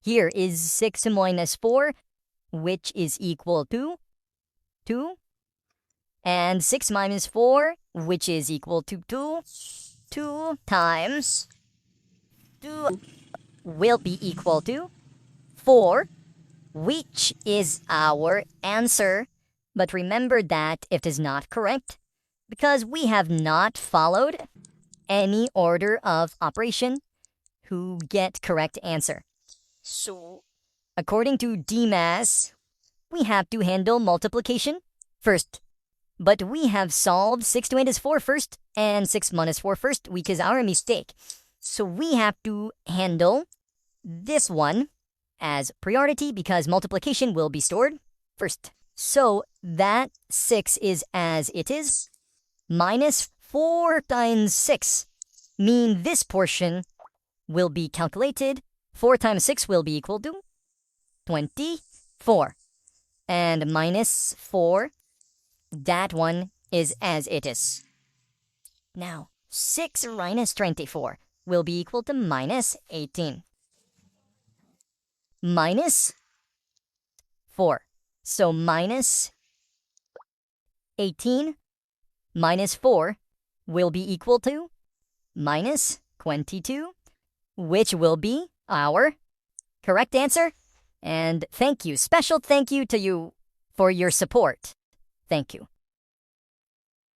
here is 6 minus 4, which is equal to 2. And 6 minus 4, which is equal to 2. 2 times 2 will be equal to 4, which is our answer. But remember that if it is not correct, because we have not followed any order of operation who get correct answer. So, according to dmas, we have to handle multiplication first. But we have solved 6 to 8 is 4 first, and 6 minus 4 first, which is our mistake. So we have to handle this one as priority because multiplication will be stored first. So that 6 is as it is, minus 4 times 6, mean this portion will be calculated. 4 times 6 will be equal to 24. And minus 4, that one is as it is. Now, 6 minus 24 will be equal to minus 18. Minus 4. So minus 18 minus 4 will be equal to minus 22, which will be our correct answer. And thank you, special thank you to you for your support. Thank you.